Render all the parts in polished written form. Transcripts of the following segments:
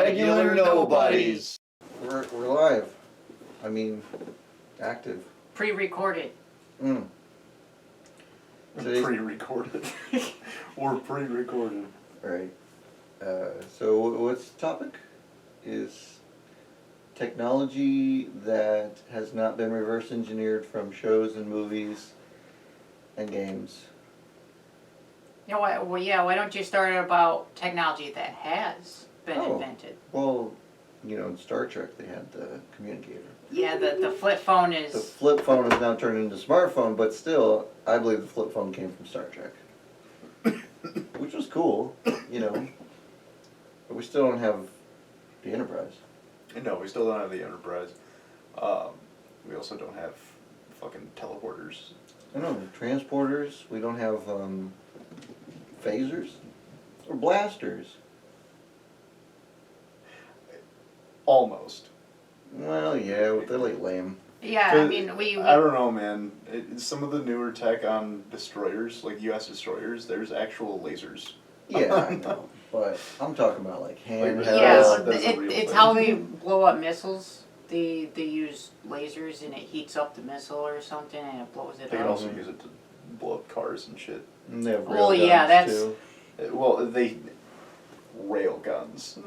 Regular Nobodies. We're live. I mean, active. Pre-recorded. Pre-recorded. We're pre-recorded. Right. So what's the topic? Is technology that has not been reverse engineered from shows and movies and games. You know what? Well, yeah. Why don't you start about technology that has been invented? Well, you know, in Star Trek they had the communicator. Yeah, the flip phone is. The flip phone is now turned into a smartphone, but still, I believe the flip phone came from Star Trek, which was cool, you know. But we still don't have the Enterprise. No, we still don't have the Enterprise. We also don't have fucking teleporters. I don't know, transporters. We don't have phasers or blasters. Almost. Well, yeah, they're like lame. Yeah, I mean we I don't know, man. Some of the newer tech on destroyers, like U.S. destroyers, there's actual lasers. Yeah, I know. But I'm talking about like handheld. Yeah, that's a real it's thing. how they blow up missiles. They use lasers and it heats up the missile or something and it blows it They can up. also use it to blow up cars and shit. And they have Well, rail yeah, guns, that's- too. Well, rail guns.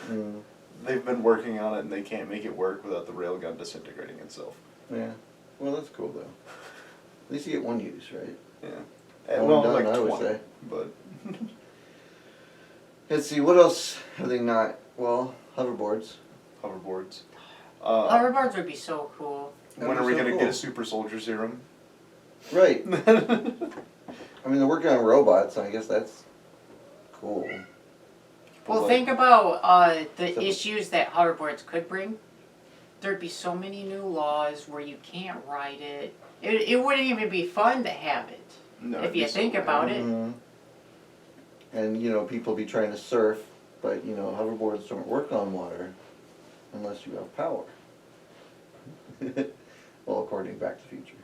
Mm, They've been working on it and they can't make it work without the railgun disintegrating itself. yeah. Well, that's cool though. At least you get one use, right? Yeah. One Well, done, like I would 20, say. but Let's see, what else have they not? Well, hoverboards. hoverboards. Hoverboards would be so cool. When are we so going to cool. get a super soldier serum? Right. I mean, they're working on robots, I guess that's cool. Well, Like- think about the So- issues that hoverboards could bring. There'd be so many new laws where you can't ride it. It wouldn't even be fun to have it. No, If it'd you be so think lame. about it. Mhm. And, you know, people be trying to surf, but, you know, hoverboards don't work on water unless you have power. Well, according to Back to the Future.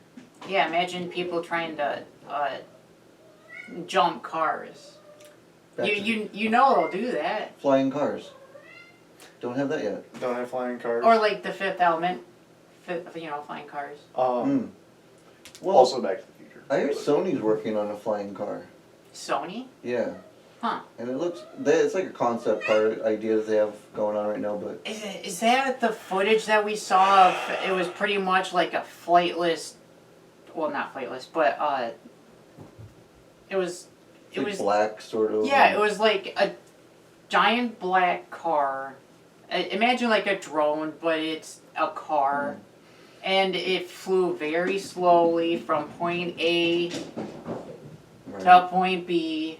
Yeah, imagine people trying to jump cars. Back to You know they'll do that. Flying cars. Don't have that yet. Don't have flying cars. Or like the Fifth Element, flying cars. Well, Also Back to the Future. I hear Sony's working on a flying car. Sony? Yeah. Huh. And it looks, it's like a concept car idea that they have going on right now, but Is that the footage that we saw of, it was pretty much like a flightless, well not flightless, but it was black sort of. yeah, it was like a giant black car. Imagine like a drone, but it's a car. And it flew very slowly from point A Right. to point B.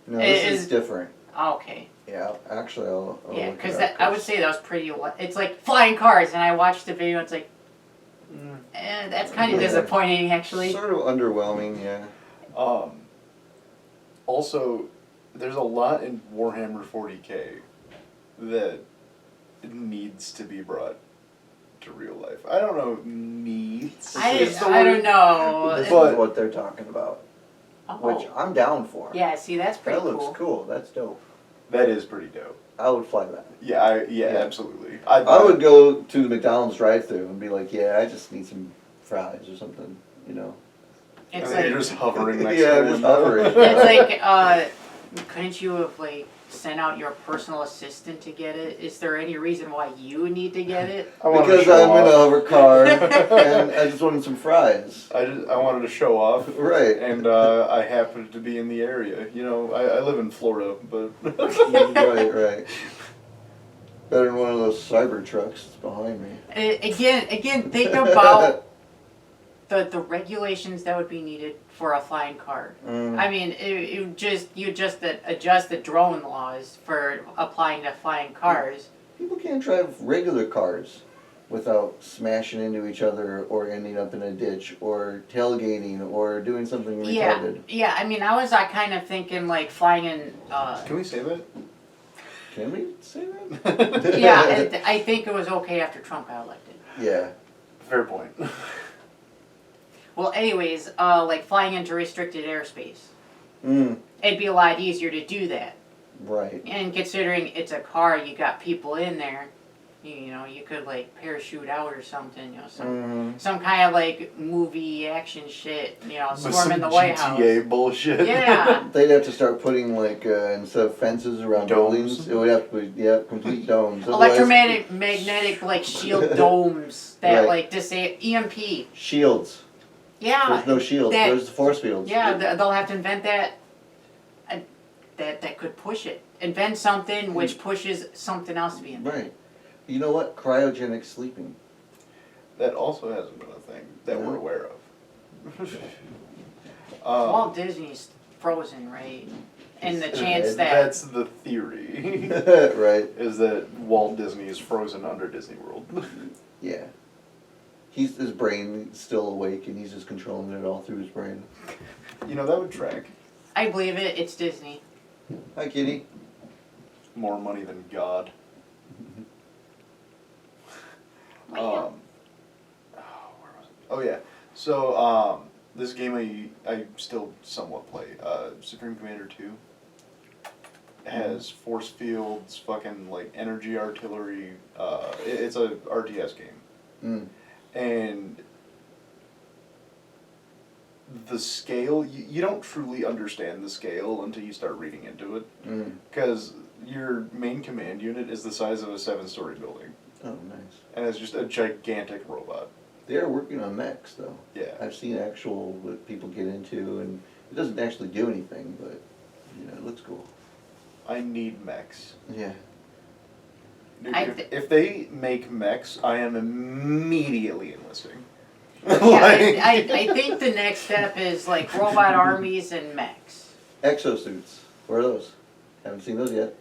No, this is- is different. Okay. Yeah, actually, I'll Yeah, look it because up, I would say that was pretty. It's like flying cars, and I watched the video. And it's like, that's kind of Yeah. disappointing, actually. Sort of underwhelming, yeah. Also, there's a lot in Warhammer 40k that needs to be brought to real life. I don't know, needs. I It's the don't word. know. This But- is what they're talking about, Oh. which I'm down for. Yeah, see, that's pretty That looks cool. cool. That's dope. That is pretty dope. I would fly that. Yeah, Yeah. absolutely. I would go to the McDonald's drive-thru and be like, yeah, I just need some fries or something, you know. It's You're like just hovering next Yeah, to just him. hovering. it's like couldn't you have like sent out your personal assistant to get it? Is there any reason why you need to get it? I wanted to Because show I'm in a off. hover car and I just wanted some fries. I wanted to show off. Right. And I happened to be in the area. You know, I live in Florida, but right. Better than one of those cyber trucks that's behind me. Again, think about the regulations that would be needed for a flying car. I mean, you just adjust the drone laws for applying to flying cars. People can't drive regular cars without smashing into each other or ending up in a ditch or tailgating or doing something retarded. Yeah. I mean, I was kind of thinking like flying in. Can we say that? Can we say that? Yeah, I think it was okay after Trump got elected. Yeah. Fair point. Well, anyways, like flying into restricted airspace. Mm. It'd be a lot easier to do that. Right. And considering it's a car, you got people in there. You know, you could like parachute out or something. You know, some kind of like movie action shit. You know, With storming some the White GTA House. bullshit. Yeah. They'd have to start putting like instead of fences around Domes. buildings, it would have to be complete domes. Otherwise- Electromagnetic like shield domes that Right. like disable EMP. Shields. Yeah. There's no shields. that- There's the force fields. Yeah, they'll have to invent that. That could push it. Invent something which pushes something else to be invented. Right. You know what? Cryogenic sleeping. That also hasn't been a thing that No. we're aware of. Walt Disney's Frozen, right? And the chance that That's the theory. Right. Is that Walt Disney is frozen under Disney World. Yeah. His brain is still awake and he's just controlling it all through his brain. You know, that would track. I believe it. It's Disney. Hi, kitty. More money than God. Man. Where was it? Oh yeah. So this game I still somewhat play. Supreme Commander 2 has force fields, fucking like energy artillery. It's a RTS game, and the scale you don't truly understand the scale until you start reading into it, because your main command unit is the size of a 7-story building. Oh, nice. And it's just a gigantic robot. They're working on mechs, though. Yeah. I've seen actual what people get into, and it doesn't actually do anything, but you know, it looks cool. I need mechs. Yeah. Dude, if they make mechs, I am immediately enlisting. Yeah, I think the next step is like robot armies and mechs. Exosuits. Where are those? Haven't seen those yet.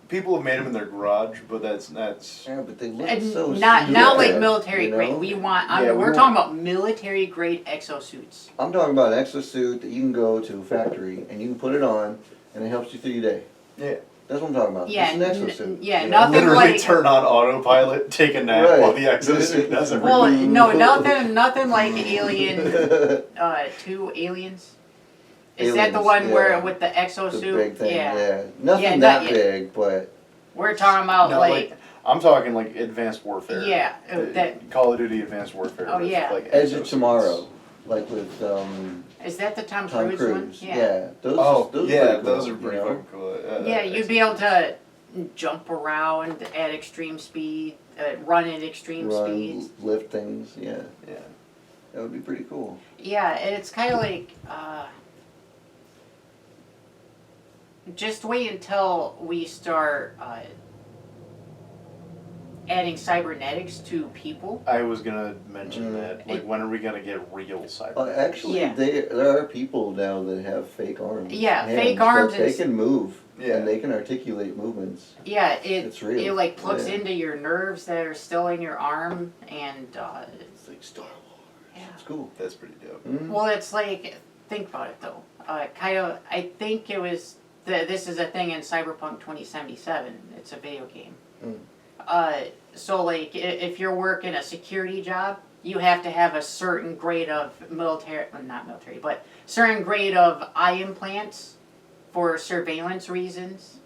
People have made them in their garage, but that's Yeah, but they look And so not stupid, like military you know? grade. We want. Yeah, we're talking about military grade exosuits. I'm talking about an exosuit that you can go to a factory and you can put it on, and it helps you through your day. yeah. That's what I'm talking about. Yeah, It's an exosuit. yeah, you know? nothing Literally like- turn on autopilot, take a nap Right. while the exosuit does everything. Well, no, nothing like Alien. 2 Aliens. Is that the Aliens, one where yeah. with the exosuit? The big thing, yeah. yeah. Nothing Yeah, that not yet. big, but We're talking about No, like I'm talking like Advanced Warfare. Yeah, that- Call of Duty Advanced Warfare. Oh, with, yeah. Like Edge of exosuits. Tomorrow, like with is that the Tom Tom Cruise one? Cruise. Yeah. Those, Oh, those yeah, are pretty those cool, are pretty you know? fucking cool. Yeah, you'd be able to jump around at extreme speed, run at extreme speeds. Lift things, yeah. Yeah. That would be pretty cool. Yeah, it's kind of like just wait until we start adding cybernetics to people. I was gonna mention that. Like, when are we gonna get real cyber? Actually, Yeah. there are people now that have fake arms. Yeah, hands fake that arms They and- can move, Yeah. and they can articulate movements. Yeah, It's real. it like plugs Yeah. into your nerves that are still in your arm, and It's like Star Wars. yeah. It's cool. That's pretty dope. Well, it's like, think about it though. Kind of, I think it was, this is a thing in Cyberpunk 2077. It's a video game. So like, if you're working a security job, you have to have a certain grade of military, well, not military, but certain grade of eye implants for surveillance reasons.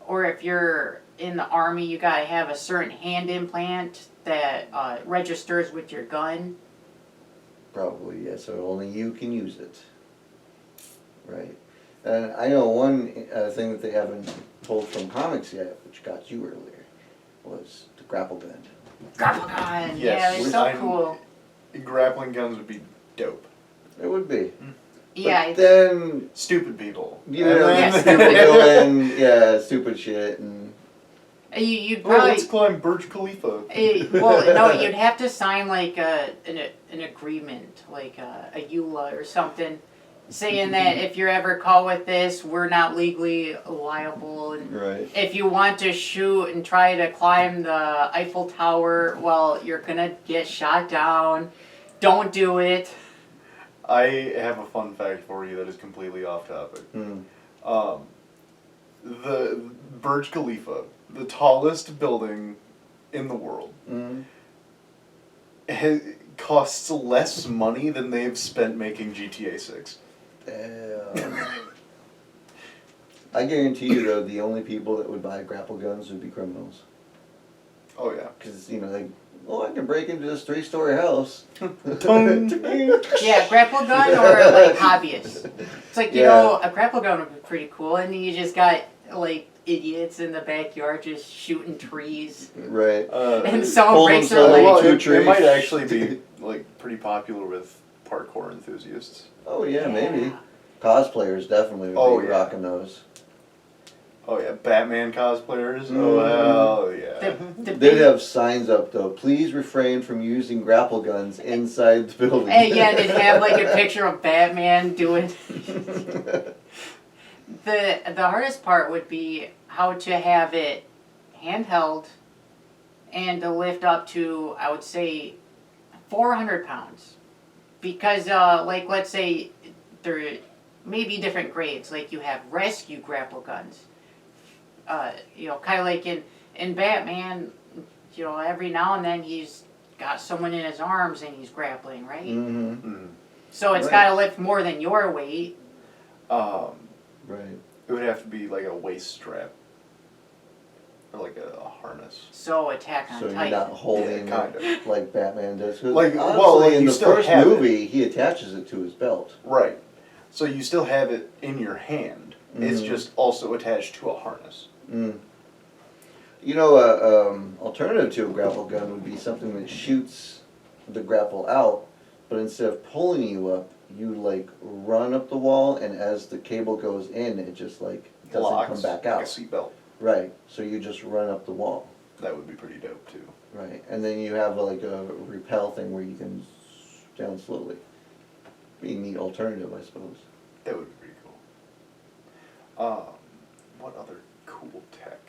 Or if you're in the army, you gotta have a certain hand implant that registers with your gun. Probably, yeah. So only you can use it. Right. And I know one thing that they haven't pulled from comics yet, which got you earlier, was the grapple gun. Grapple gun! Yes, Yeah, it's so I'm- cool. Grappling guns would be dope. It would be. Yeah, But then, Stupid people. you know, Yeah, you stupid. go in, yeah, stupid shit, and you'd Oh, probably... let's climb Burj Khalifa. well, no, you'd have to sign like an agreement, like a EULA or something, saying that if you're ever caught with this, we're not legally liable. And right. if you want to shoot and try to climb the Eiffel Tower, well, you're gonna get shot down. Don't do it. I have a fun fact for you that is completely off topic. The Burj Khalifa, the tallest building in the world, costs less money than they've spent making GTA 6. Damn. I guarantee you though, the only people that would buy grapple guns would be criminals. Oh yeah. Because, like, I can break into this 3-story house. Yeah, grapple gun or like hobbyists. It's like, you know, a grapple gun would be pretty cool, and you just got like idiots in the backyard just shooting trees. Right. And someone breaks their well, leg. it might actually be like pretty popular with parkour enthusiasts. Oh yeah, maybe. Cosplayers definitely would be rocking those. Oh yeah, Batman cosplayers. Oh hell yeah. They'd have signs up though. Please refrain from using grapple guns inside the building. And yeah, they'd have like a picture of Batman doing. The hardest part would be how to have it handheld and to lift up to, I would say, 400 pounds. Because, like, let's say there may be different grades. Like, you have rescue grapple guns. You know, kind of like in Batman, you know, every now and then he's got someone in his arms and he's grappling, right? Mm-hmm. So it's got to lift more than your weight. Right. It would have to be like a waist strap. Or like a harness. So Attack on So Titan. you're not holding kind it like Batman does. 'Cause like, honestly, well, like, in you the still first have movie, he attaches it to his belt. Right. So you still have it in your hand. It's just also attached to a harness. Mm. You know, alternative to a grapple gun would be something that shoots the grapple out, but instead of pulling you up, you like run up the wall, and as the cable goes in, it just like doesn't come back out. Like a seatbelt. Right. So you just run up the wall. That would be pretty dope too. Right. And then you have like a repel thing where you can down slowly. Being the alternative, I suppose. That would be pretty cool. What other cool tech?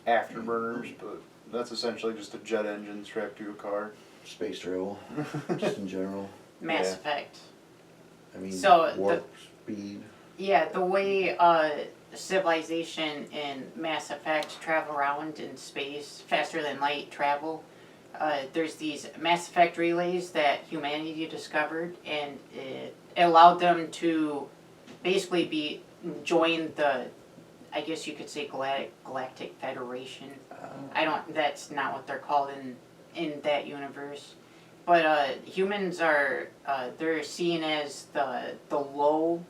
Afterburners, but that's essentially just a jet engine strapped to a car. Space travel, just in general. Mass Yeah. Effect. I mean, So warp speed. Yeah, the way civilization in Mass Effect travel around in space faster than light travel. There's these Mass Effect relays that humanity discovered, and it allowed them to basically join the, I guess you could say, Galactic Federation. That's not what they're called in that universe. But humans are, they're seen as the low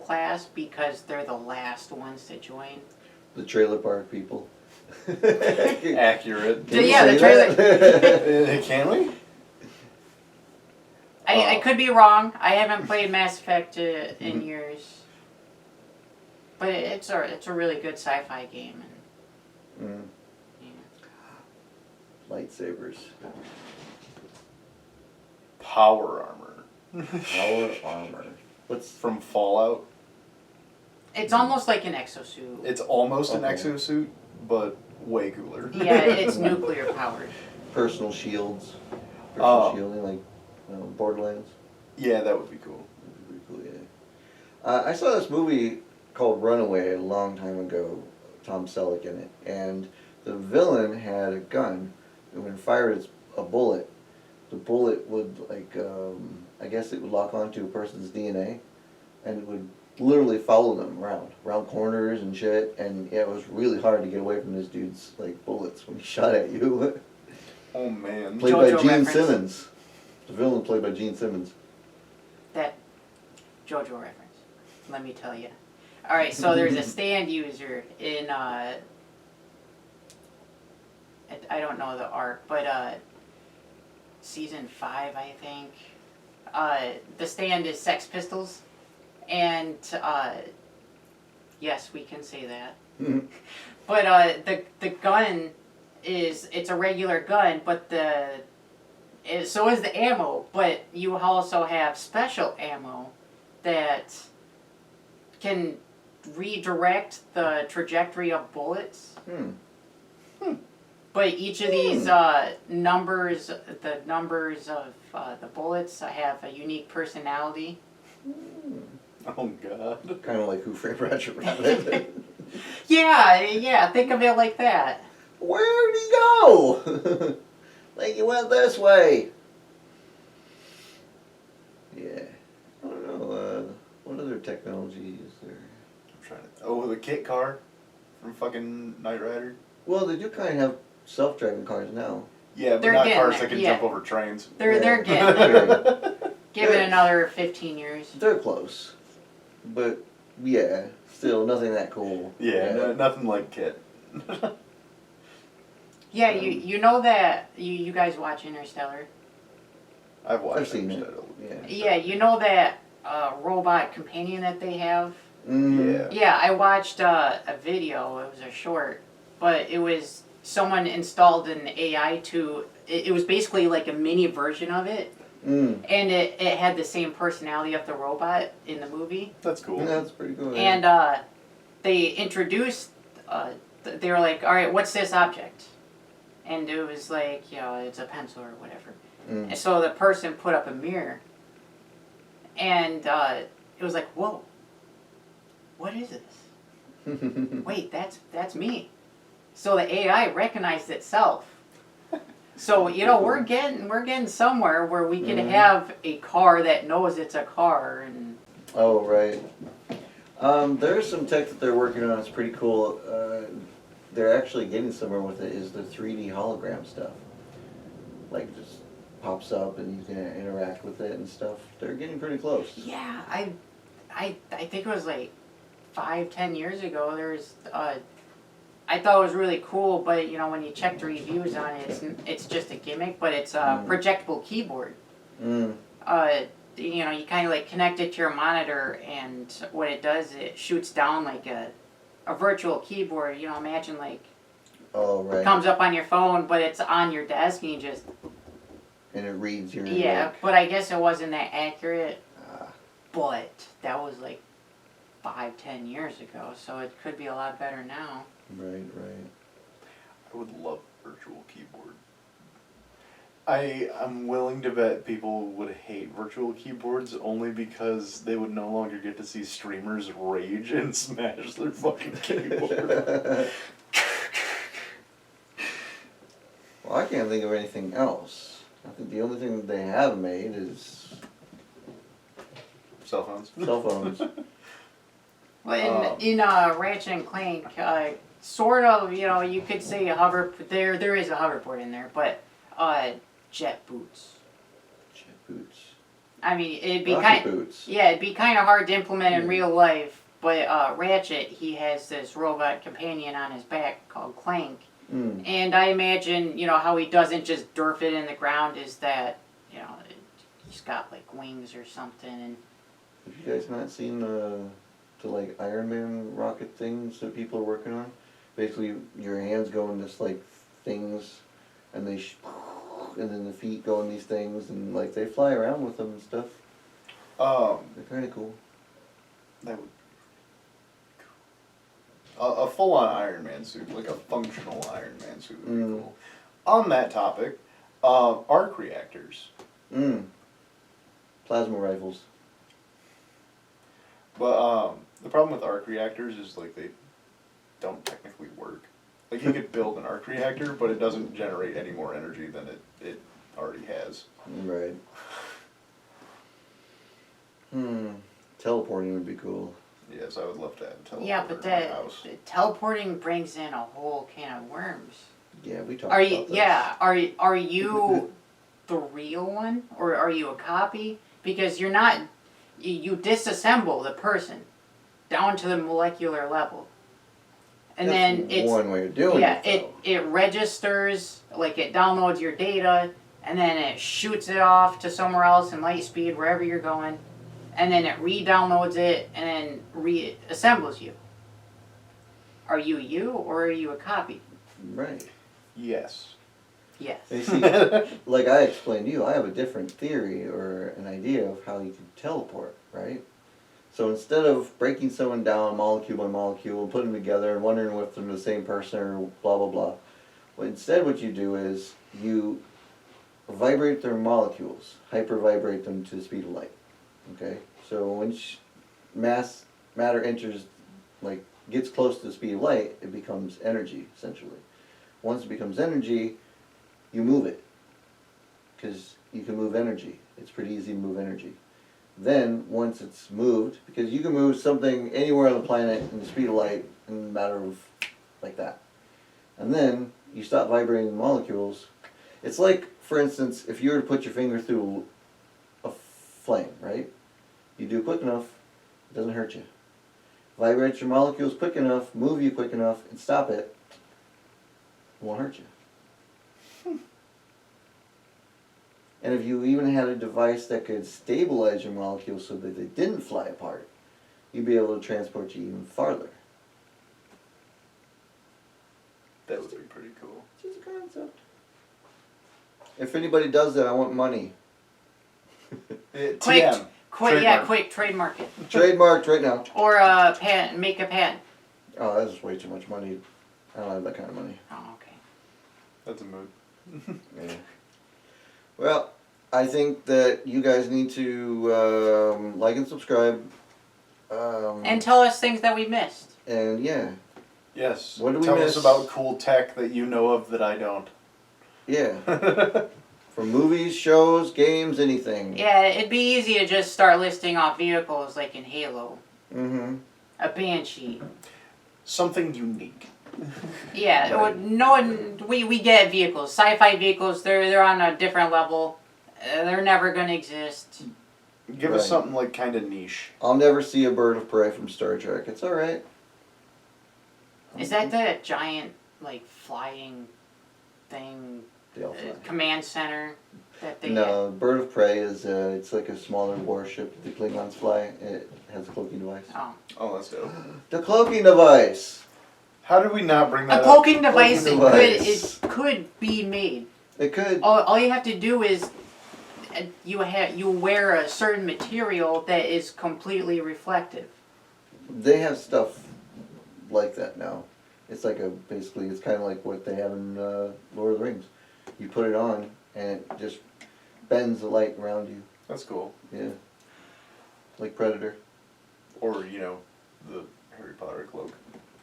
class because they're the last ones to join. The trailer park people. Accurate. Can you Yeah, the say that? Can we? I could be wrong. I haven't played Mass Effect in years. But it's a really good sci-fi game. And, yeah. Lightsabers. Power armor. Power armor. What's From Fallout. It's almost like an exosuit. It's almost an Okay. exosuit, but way cooler. Yeah, it's nuclear powered. personal shields? Oh. Shielding, like Borderlands? Yeah, that would be cool. That'd be pretty cool, yeah. I saw this movie called Runaway a long time ago, Tom Selleck in it, and the villain had a gun, and when it fired a bullet, the bullet would I guess it would lock onto a person's DNA, and it would literally follow them around corners and shit, and it was really hard to get away from this dude's bullets when he shot at you. Oh man. Played by JoJo Gene reference. Simmons. The villain played by Gene Simmons. That JoJo reference. Let me tell you. All right, so there's a stand user in I don't know the arc, but season 5, I think. The stand is Sex Pistols, and yes, we can say that. But the gun it's a regular gun, but so is the ammo. But you also have special ammo that can redirect the trajectory of bullets. But each of these numbers, the numbers of the bullets have a unique personality. Oh god. Kind of like Who Framed Roger Rabbit. Yeah, think of it like that. Where'd he go? Like he went this way. Yeah. I don't know. What other technology is there? I'm trying to Oh, the kit car from fucking Knight Rider. Well, they do kind of have self-driving cars now. Yeah, but They're not getting cars there, that can yeah. jump over trains. They're getting there. Give it another 15 years. They're close, but yeah, still nothing that cool. Yeah, no, nothing like Kit. Yeah, you know that you guys watch Interstellar. I've watched I've seen it. Interstellar. Yeah. Yeah, you know that robot companion that they have. Mm. Yeah. Yeah, I watched a video. It was a short, but it was someone installed an AI to. It was basically like a mini version of it, Mm. and it had the same personality of the robot in the movie. That's cool. Yeah, that's pretty cool. And they introduced. They were like, "All right, what's this object?" And it was like, it's a pencil or whatever. Mm. And so the person put up a mirror, and it was like, "Whoa, what is this? Wait, that's me." So the AI recognized itself. So we're getting somewhere where we can have a car that knows it's a car, and Oh, right. There's some tech that they're working on. It's pretty cool. They're actually getting somewhere with it. Is the 3D hologram stuff? Like it just pops up and you can interact with it and stuff. They're getting pretty close. yeah, I think it was like 5-10 years ago. There's I thought it was really cool, but when you check the reviews on it, it's just a gimmick. But it's a projectable keyboard. Mm. You kind of like connect it to your monitor, and what it does, it shoots down like a virtual keyboard. Imagine like Oh, right. comes up on your phone, but it's on your desk, and you just And it reads your. yeah. Like, But I guess it wasn't that accurate. ah. But that was like 5-10 years ago, so it could be a lot better now. Right, right. I would love virtual keyboard. I'm willing to bet people would hate virtual keyboards only because they would no longer get to see streamers rage and smash their fucking keyboard. Well, I can't think of anything else. I think the only thing that they have made is Cell phones. cell phones. Well, in Ratchet and Clank, sort of, you could say a hover. There is a hoverboard in there, but jet boots. Jet boots. I mean, it'd be Rocket kind. boots. Yeah, it'd be kind of hard to implement in real life. But Ratchet, he has this robot companion on his back called Clank. Mm. And I imagine, how he doesn't just derf it in the ground is that, he's got like wings or something. And Have you guys not seen the like Iron Man rocket things that people are working on? Basically, your hands go in this like things, and they and then the feet go in these things, and like they fly around with them and stuff. They're kind of cool. That would. A full-on Iron Man suit, like a functional Iron Man suit, would be cool. On that topic, arc reactors. Mm. Plasma rifles. But the problem with arc reactors is like they don't technically work. Like you could build an arc reactor, but it doesn't generate any more energy than it already has. Right. Teleporting would be cool. Yes, I would love to have a teleporter yeah, but in my house. teleporting brings in a whole can of worms. Yeah, we talked Are about you? this. Yeah. Are you the real one, or are you a copy? Because you're not. You disassemble the person down to the molecular level, and That's then it's one way of doing yeah. it. It registers, like it downloads your data, and then it shoots it off to somewhere else in light speed, wherever you're going, and then it re-downloads it and then reassembles you. Are you, or are you a copy? Right. Yes. Yes. You see, like I explained to you, I have a different theory or an idea of how you can teleport, right? So instead of breaking someone down molecule by molecule and putting them together and wondering if they're the same person or blah blah blah, well, instead what you do is you vibrate their molecules, hyper vibrate them to the speed of light. Okay? So once matter enters, like gets close to the speed of light, it becomes energy essentially. Once it becomes energy, you move it, because you can move energy. It's pretty easy to move energy. Then, once it's moved, because you can move something anywhere on the planet in the speed of light in a matter of like that. And then you stop vibrating the molecules. It's like, for instance, if you were to put your finger through a flame, right? You do it quick enough, it doesn't hurt you. Vibrates your molecules quick enough, move you quick enough, and stop it, it won't hurt you. And if you even had a device that could stabilize your molecules so that they didn't fly apart, you'd be able to transport you even farther. That would be pretty cool. It's just a concept. If anybody does that, I want money. Quick, TM. quick, trademark it. Trademarked right now. Or a pen, make a pen. Oh, that's way too much money. I don't have that kind of money. Oh, okay. That's a mood. Yeah. Well, I think that you guys need to like and subscribe. And tell us things that we missed. And yeah, Yes. What do we Tell miss? us about cool tech that you know of that I don't. yeah. From movies, shows, games, anything. Yeah, it'd be easy to just start listing off vehicles like in Halo. Mm-hmm. A Banshee. Something unique. Yeah, Right. no one. We get vehicles, sci-fi vehicles. They're on a different level. They're never gonna exist. Give us Right. something like kind of niche. I'll never see a bird of prey from Star Trek. It's all right. Is that the giant like flying thing? They all fly. Command center that they. No, bird of prey is it's like a smaller warship. The Klingons fly. It has a cloaking device. Oh. Oh, that's dope. The cloaking device. How did we not bring that A up? cloaking device, Cloaking device. it could be made. It could. All you have to do is you wear a certain material that is completely reflective. They have stuff like that now. It's like basically it's kind of like what they have in Lord of the Rings. You put it on and it just bends the light around you. That's cool. Yeah. Like Predator. Or, the Harry Potter cloak.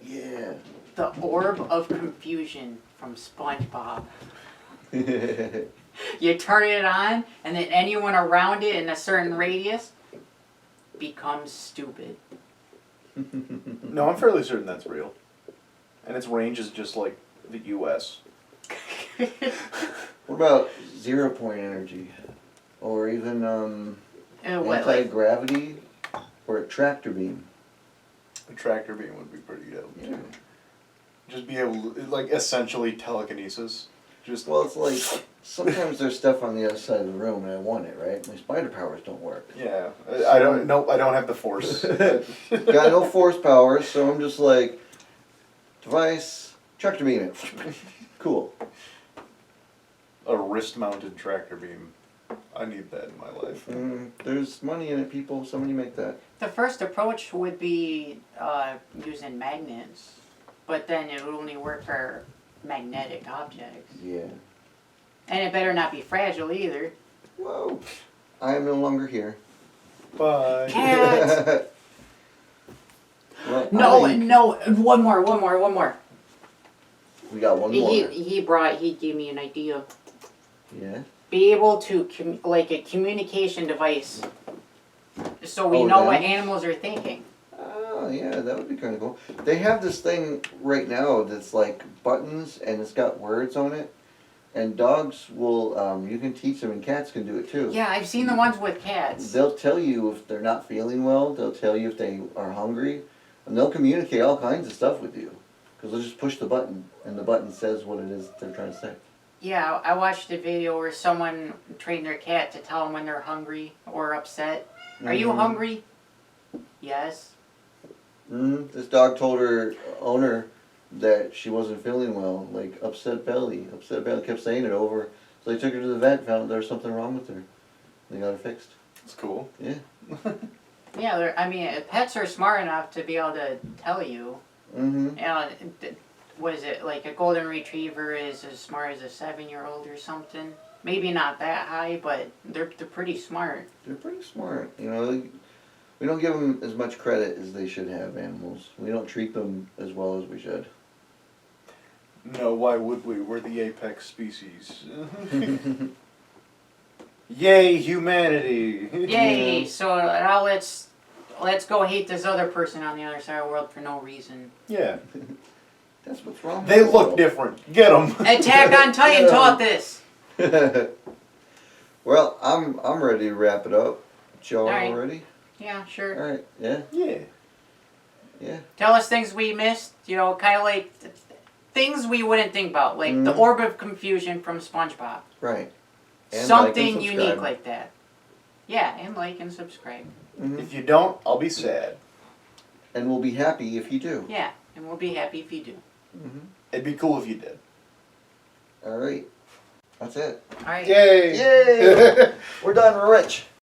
Yeah. The orb of confusion from SpongeBob. You turn it on, and then anyone around it in a certain radius becomes stupid. No, I'm fairly certain that's real. And its range is just like the US. What about 0 point energy? Or even What, like, anti-gravity? Or a tractor beam? A tractor beam would be pretty dope, Yeah. too. Just be able to, like, essentially telekinesis. Just Well, it's like sometimes there's stuff on the other side of the room and I want it, right? My spider powers don't work. yeah. I don't have the force. Got no force powers, so I'm just like, device, tractor beam it. Cool. A wrist-mounted tractor beam. I need that in my life. There's money in it, people. Somebody make that. the first approach would be using magnets, but then it would only work for magnetic objects. Yeah. And it better not be fragile either. Whoa. I am no longer here. Bye. Cat! Well, No, I think no, one more. we got one more. He gave me an idea. Yeah. Be able to, like a communication device, so we Oh, know them? what animals are thinking. Oh, yeah, that would be kind of cool. They have this thing right now that's like buttons and it's got words on it. And dogs will, you can teach them, and cats can do it too. Yeah, I've seen the ones with cats. They'll tell you if they're not feeling well, they'll tell you if they are hungry, and they'll communicate all kinds of stuff with you. Because they'll just push the button, and the button says what it is they're trying to say. Yeah, I watched a video where someone trained their cat to tell them when they're hungry or upset. Are you hungry? Yes. This dog told her owner that she wasn't feeling well, like upset belly, kept saying it over. So they took her to the vet, found out there was something wrong with her. They got her fixed. That's cool. Yeah. Yeah, I mean, pets are smart enough to be able to tell you. Mm-hmm. You know, was it like a golden retriever is as smart as a 7-year-old or something? Maybe not that high, but they're pretty smart. They're pretty smart. You know, we don't give them as much credit as they should have, animals. We don't treat them as well as we should. No, why would we? We're the apex species. Yay, humanity! Yay! So now let's go hate this other person on the other side of the world for no reason. Yeah. That's what's wrong. They with look different. Get them. Attack on Titan Yeah. taught this. Well, I'm ready to wrap it up. Y'all Alright. ready? Yeah, sure. All right. Yeah. Yeah. Yeah. Tell us things we missed. You know, kind of like things we wouldn't think about, like the Mhm. Orb of Confusion from SpongeBob. Right. And Something like and unique subscribe. like that. Yeah, and like and subscribe. Mhm. If you don't, I'll be sad. And we'll be happy if you do. Yeah, and we'll be happy if you do. Mm-hmm. It'd be cool if you did. All right. That's it. All right. Yay! Yay! We're done. We're rich.